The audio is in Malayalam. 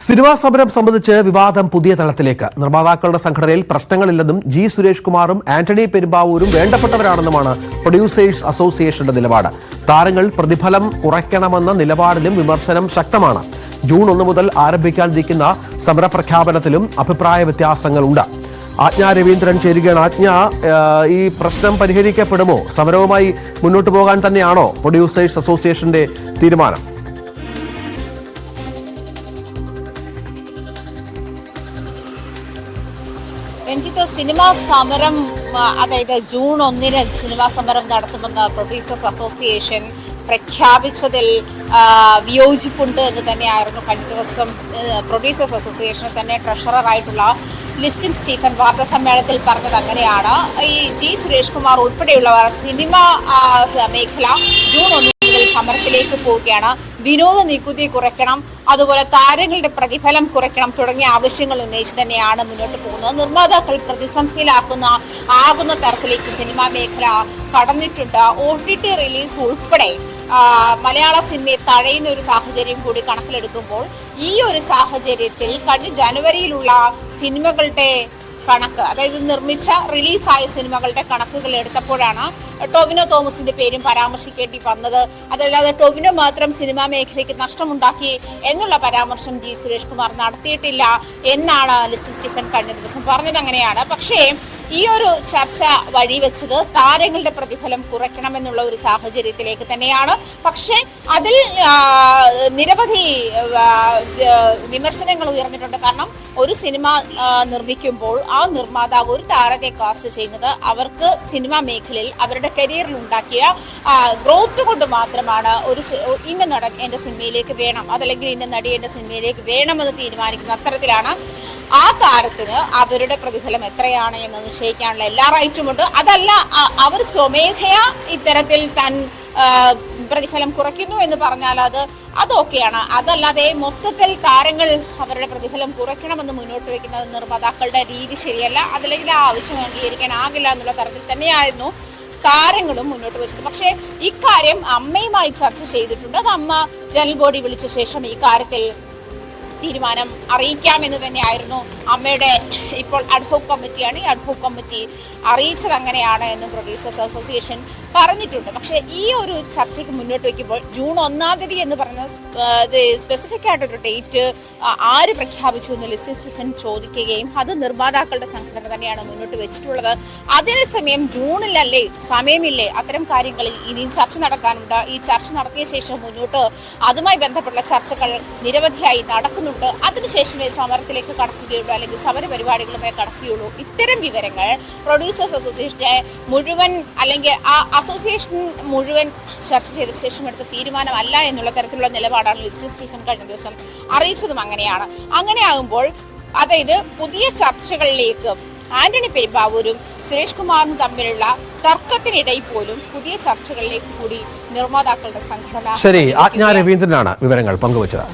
സിനിമാ സമരം സംബന്ധിച്ച് വിവാദം പുതിയ തലത്തിലേക്ക്. നിർമ്മാതാക്കളുടെ സംഘടനയിൽ പ്രശ്നങ്ങളില്ലെന്നും ജി സുരേഷ് കുമാറും ആന്റണി പെരുമ്പാവൂരും വേണ്ടപ്പെട്ടവരാണെന്നുമാണ് പ്രൊഡ്യൂസേഴ്സ് അസോസിയേഷന്റെ നിലപാട്. താരങ്ങൾ പ്രതിഫലം കുറയ്ക്കണമെന്ന നിലപാടിലും വിമർശനം ശക്തമാണ്. ജൂൺ 1 മുതൽ ആരംഭിക്കാനിരിക്കുന്ന സമരപ്രഖ്യാപനത്തിലും അഭിപ്രായ വ്യത്യാസങ്ങളുണ്ട്. ആജ്ഞ രവീന്ദ്രൻ ചേരുകയാണ്. ആജ്ഞ, ഈ പ്രശ്നം പരിഹരിക്കപ്പെടുമോ? സമരവുമായി മുന്നോട്ട് പോകാൻ തന്നെയാണോ പ്രൊഡ്യൂസേഴ്സ് അസോസിയേഷന്റെ തീരുമാനം? രഞ്ജിത്ത്, സിനിമാ സമരം അതായത് ജൂൺ 1 സിനിമാ സമരം നടത്തുമെന്ന് പ്രൊഡ്യൂസേഴ്സ് അസോസിയേഷൻ പ്രഖ്യാപിച്ചതിൽ വിയോജിപ്പുണ്ട് എന്ന് തന്നെയായിരുന്നു കഴിഞ്ഞ ദിവസം പ്രൊഡ്യൂസേഴ്സ് അസോസിയേഷന് തന്നെ ട്രഷററായിട്ടുള്ള ലിസ്റ്റിൻ സ്റ്റീഫൻ വാർത്താ സമ്മേളനത്തിൽ പറഞ്ഞത്. അങ്ങനെയാണ് ഈ ജി സുരേഷ് കുമാർ ഉൾപ്പെടെയുള്ളവർ സിനിമാ മേഖല ജൂൺ 1 മുതൽ സമരത്തിലേക്ക് പോവുകയാണ്. വിനോദ നികുതി കുറയ്ക്കണം, അതുപോലെ താരങ്ങളുടെ പ്രതിഫലം കുറയ്ക്കണം തുടങ്ങിയ ആവശ്യങ്ങൾ ഉന്നയിച്ച് തന്നെയാണ് മുന്നോട്ട് പോകുന്നത്. നിർമ്മാതാക്കൾ പ്രതിസന്ധിയിലാകുന്ന തരത്തിലേക്ക് സിനിമാ മേഖല കടന്നിട്ടുണ്ട്. OTT റിലീസ് ഉൾപ്പെടെ മലയാള സിനിമയെ തഴയുന്ന ഒരു സാഹചര്യം കൂടി കണക്കിലെടുക്കുമ്പോൾ ഈ ഒരു സാഹചര്യത്തിൽ കഴിഞ്ഞ ജനുവരിയിലുള്ള സിനിമകളുടെ കണക്ക്, അതായത് നിർമ്മിച്ച റിലീസായ സിനിമകളുടെ കണക്കുകൾ എടുത്തപ്പോഴാണ് ടൊവിനോ തോമസിന്റെ പേരും പരാമർശിക്കേണ്ടി വന്നത്. അതല്ലാതെ ടൊവിനോ മാത്രം സിനിമാ മേഖലയ്ക്ക് നഷ്ടമുണ്ടാക്കി എന്നുള്ള പരാമർശം ജി സുരേഷ് കുമാർ നടത്തിയിട്ടില്ല എന്നാണ് ലിസ്റ്റിൻ സ്റ്റീഫൻ കഴിഞ്ഞ ദിവസം പറഞ്ഞത്. അങ്ങനെയാണ്. പക്ഷേ ഈ ഒരു ചർച്ച വഴിവെച്ചത് താരങ്ങളുടെ പ്രതിഫലം കുറയ്ക്കണമെന്നുള്ള ഒരു സാഹചര്യത്തിലേക്ക് തന്നെയാണ്. പക്ഷേ അതിൽ നിരവധി വിമർശനങ്ങൾ ഉയർന്നിട്ടുണ്ട്. കാരണം ഒരു സിനിമ നിർമ്മിക്കുമ്പോൾ ആ നിർമ്മാതാവ് ഒരു താരത്തെ കാസ്റ്റ് ചെയ്യുന്നത് അവർക്ക് സിനിമാ മേഖലയിൽ അവരുടെ കരിയറിൽ ഉണ്ടാക്കിയ ഗ്രോത്ത് കൊണ്ട് മാത്രമാണ്. ഇന്ന നടൻ എൻ്റെ സിനിമയിലേക്ക് വേണം, അതല്ലെങ്കിൽ ഇന്ന നടി എൻ്റെ സിനിമയിലേക്ക് വേണമെന്ന് തീരുമാനിക്കുന്ന അത്തരത്തിലാണ്. ആ താരത്തിന് അവരുടെ പ്രതിഫലം എത്രയാണ് എന്ന് നിശ്ചയിക്കാനുള്ള എല്ലാ റൈറ്റുമുണ്ട്. അതല്ല അവർ സ്വമേധയാ ഇത്തരത്തിൽ പ്രതിഫലം കുറയ്ക്കുന്നു എന്ന് പറഞ്ഞാൽ അതൊക്കെയാണ്. അതല്ലാതെ മൊത്തത്തിൽ താരങ്ങൾ അവരുടെ പ്രതിഫലം കുറയ്ക്കണമെന്ന് മുന്നോട്ട് വയ്ക്കുന്നത് നിർമ്മാതാക്കളുടെ രീതി ശരിയല്ല, അതല്ലെങ്കിൽ ആ ആവശ്യം അംഗീകരിക്കാനാകില്ല എന്നുള്ള തരത്തിൽ തന്നെയായിരുന്നു താരങ്ങളും മുന്നോട്ട് വെച്ചത്. പക്ഷേ ഇക്കാര്യം അമ്മയുമായി ചർച്ച ചെയ്തിട്ടുണ്ട്. അത് അമ്മ ജനറൽ ബോഡി വിളിച്ച ശേഷം ഈ കാര്യത്തിൽ തീരുമാനം അറിയിക്കാമെന്ന് തന്നെയായിരുന്നു അമ്മയുടെ ഇപ്പോൾ അഡ്ഹോക് കമ്മിറ്റിയാണ്. ഈ അഡ്ഹോക് കമ്മിറ്റി അറിയിച്ചത് അങ്ങനെയാണ് എന്ന് പ്രൊഡ്യൂസേഴ്സ് അസോസിയേഷൻ പറഞ്ഞിട്ടുണ്ട്. പക്ഷേ ഈ ഒരു ചർച്ചയ്ക്ക് മുന്നോട്ട് വയ്ക്കുമ്പോൾ ജൂൺ 1 എന്ന് പറഞ്ഞ സ്പെസിഫിക് ആയിട്ടൊരു ഡേറ്റ് ആര് പ്രഖ്യാപിച്ചു എന്ന് ലിസ്റ്റിൻ സ്റ്റീഫൻ ചോദിക്കുകയും അത് നിർമ്മാതാക്കളുടെ സംഘടന തന്നെയാണ് മുന്നോട്ട് വെച്ചിട്ടുള്ളത്. അതേസമയം ജൂണിലല്ലേ, സമയമില്ലേ, അത്തരം കാര്യങ്ങളിൽ ഇനിയും ചർച്ച നടക്കാനുണ്ട്. ഈ ചർച്ച നടത്തിയ ശേഷം മുന്നോട്ട് അതുമായി ബന്ധപ്പെട്ട ചർച്ചകൾ നിരവധിയായി നടക്കുന്നു. അതിനുശേഷമേ സമരത്തിലേക്ക് കടക്കുകയുള്ളൂ, അല്ലെങ്കിൽ സമര പരിപാടികളുമായി കടക്കുകയുള്ളൂ. ഇത്തരം വിവരങ്ങൾ പ്രൊഡ്യൂസേഴ്സ് അസോസിയേഷന്റെ മുഴുവൻ, അല്ലെങ്കിൽ ആ അസോസിയേഷൻ മുഴുവൻ ചർച്ച ചെയ്ത ശേഷം എടുത്ത തീരുമാനമല്ല എന്നുള്ള തരത്തിലുള്ള നിലപാടാണ് ലിസ്റ്റിൻ സ്റ്റീഫൻ കഴിഞ്ഞ ദിവസം അറിയിച്ചതും. അങ്ങനെയാകുമ്പോൾ അതായത് പുതിയ ചർച്ചകളിലേക്ക് ആന്റണി പെരുമ്പാവൂരും സുരേഷ് കുമാറും തമ്മിലുള്ള തർക്കത്തിനിടയിൽ പോലും പുതിയ ചർച്ചകളിലേക്ക് കൂടി നിർമ്മാതാക്കളുടെ സംഘടന. ശരി, ആജ്ഞ രവീന്ദ്രനാണ് വിവരങ്ങൾ പങ്കുവച്ചത്.